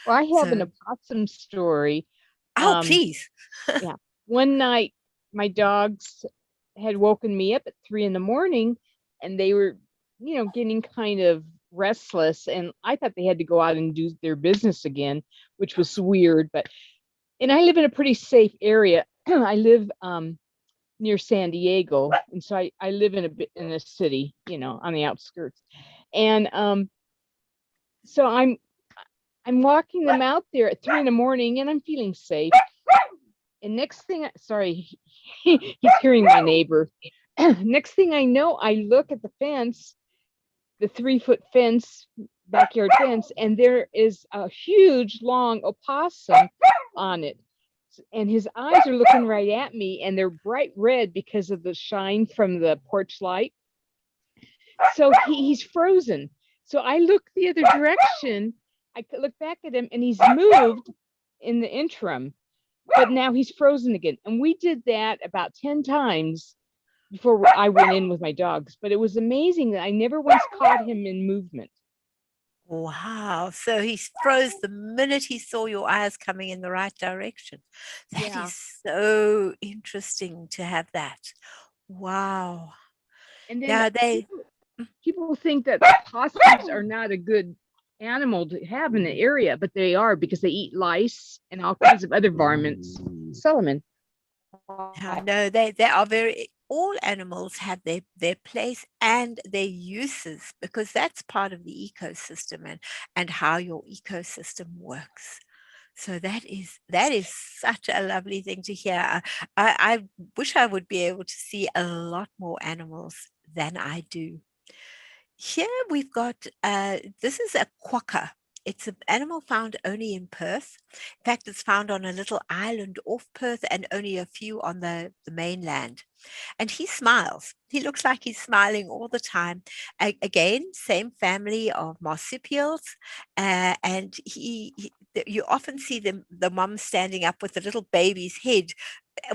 Well, I have an So, opossum story. please. Yeah. One night, my dogs had woken me up at 3 a.m, and they were, getting kind of restless. And I thought they had to go out and do their business again, which was weird. And I live in a pretty safe area. I live near San Diego, and so I live in a city, on the outskirts. And so I'm walking them out there at 3 a.m, and I'm feeling safe. And next thing, sorry, he's hearing my neighbor. Next thing I know, I look at the fence, the 3-foot fence, backyard fence, and there is a huge, long opossum on it. And his eyes are looking right at me, and they're bright red because of the shine from the porch light. So he's frozen. So I look the other direction. I look back at him, and he's moved in the interim, but now he's frozen again. And we did that about 10 times before I went in with my dogs. But it was amazing that I never once caught him in movement. Wow. So he froze the minute he saw your eyes coming in the right direction. That is so interesting to have that. Wow. And then Now people think that opossums are not a good animal to have in the area, but they are, because they eat lice and all kinds of other varmints. Solomon. no, they are all animals have their place and their uses, because that's part of the ecosystem and how your ecosystem works. So that is such a lovely thing to hear. I wish I would be able to see a lot more animals than I do. Here we've got, this is a quokka. It's an animal found only in Perth. In fact, it's found on a little island off Perth and only a few on the mainland. And he smiles. He looks like he's smiling all the time. Again, same family of marsupials. And you often see the mom standing up with the little baby's head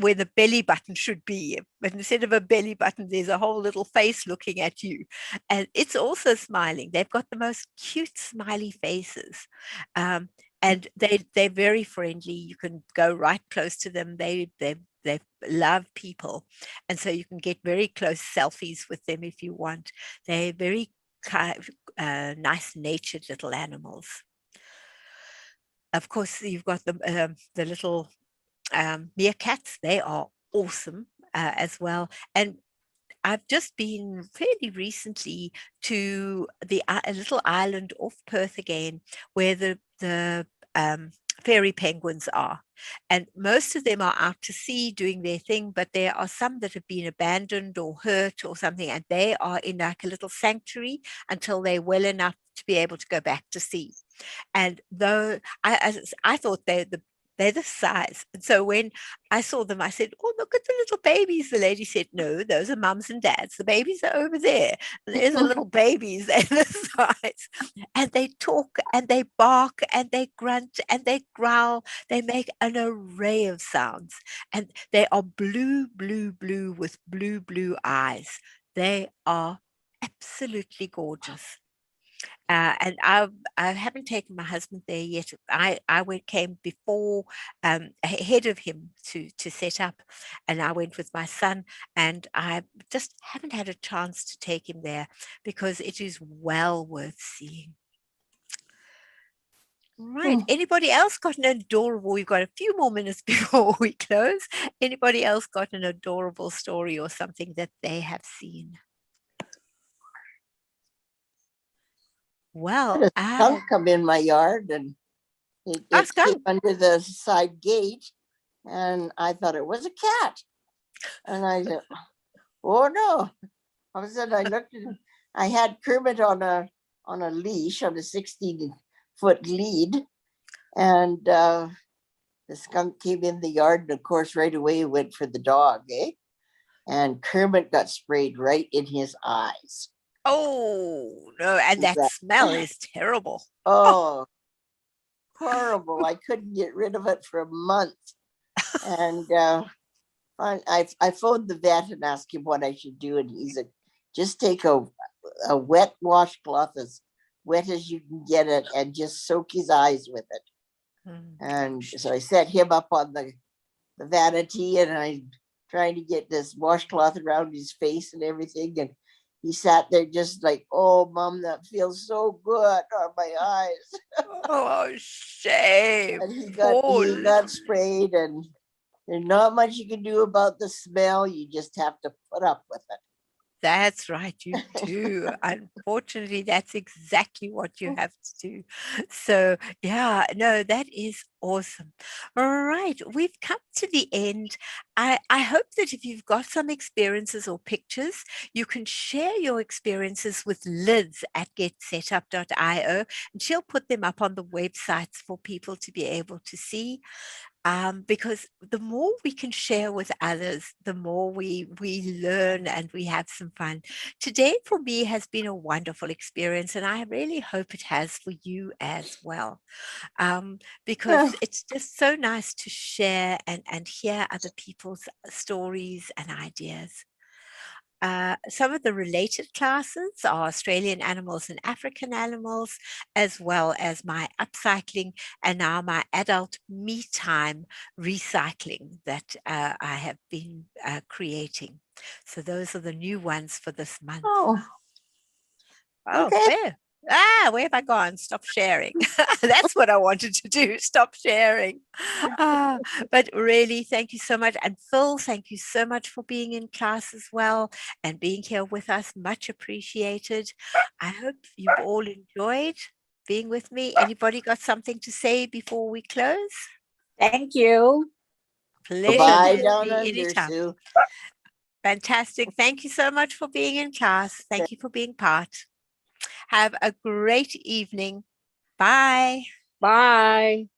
where the belly button should be. But instead of a belly button, there's a whole little face looking at you. And it's also smiling. They've got the most cute, smiley faces. And they're very friendly. You can go right close to them. They love people. And so you can get very close selfies with them if you want. They're very nice natured little animals. Of course, you've got the little meerkats. They are awesome as well. And I've just been fairly recently to a little island off Perth again, where the fairy penguins are. And most of them are out to sea doing their thing, but there are some that have been abandoned or hurt or something, and they are in like a little sanctuary until they're well enough to be able to go back to sea. And though I thought they're the size. And so when I saw them, I said, "Oh, look at the little babies." The lady said, "No, those are mums and dads. The babies are over there. There's the little babies at the size." And they talk and they bark and they grunt and they growl. They make an array of sounds. And they are blue, blue, blue with blue, blue eyes. They are absolutely gorgeous. And I haven't taken my husband there yet. I came before, ahead of him to set up, and I went with my son, and I just haven't had a chance to take him there because it is well worth seeing. Right. Anybody else got an adorable? We've got a few more minutes before we close. Anybody else got an adorable story or something that they have seen? Well, I had a skunk come in my yard, and it came under the side gate, and I thought it was a cat. And I said, "Oh no!" All of a sudden, I looked at. I had Kermit on a leash, on a 16-foot lead, and the skunk came in the yard, and of course, right away went for the dog, and Kermit got sprayed right in his eyes. Oh no, and that smell is terrible. Oh, horrible. I couldn't get rid of it for a month. And I phoned the vet and asked him what I should do. And he said, just take a wet washcloth, as wet as you can get it, and just soak his eyes with it. And so I set him up on the vanity, and I trying to get this washcloth around his face and everything. And he sat there just like, "Oh, Mom, that feels so good on my eyes." Oh, shame. And he got sprayed, and there's not much you can do about the smell. You just have to put up with it. That's right, you do. Unfortunately, that's exactly what you have to do. So, yeah, no, that is awesome. All right, we've come to the end. I hope that if you've got some experiences or pictures, you can share your experiences with Liz at getsetup.io, and she'll put them up on the websites for people to be able to see. Because the more we can share with others, the more we learn and we have some fun. Today for me has been a wonderful experience, and I really hope it has for you as well. Because it's just so nice to share and hear other people's stories and ideas. Some of the related classes are Australian animals and African animals, as well as my upcycling and now my adult me time recycling that I have been creating. So those are the new ones for this month. Oh, okay. Where have I gone? Stop sharing. That's what I wanted to do. Stop sharing. But really, thank you so much. And Phil, thank you so much for being in class as well and being here with us. Much appreciated. I hope you've all enjoyed being with me. Anybody got something to say before we close? Thank you. Pleasure. Bye down under, Sue. Fantastic. Thank you so much for being in class. Thank you for being part. Have a great evening. Bye. Bye.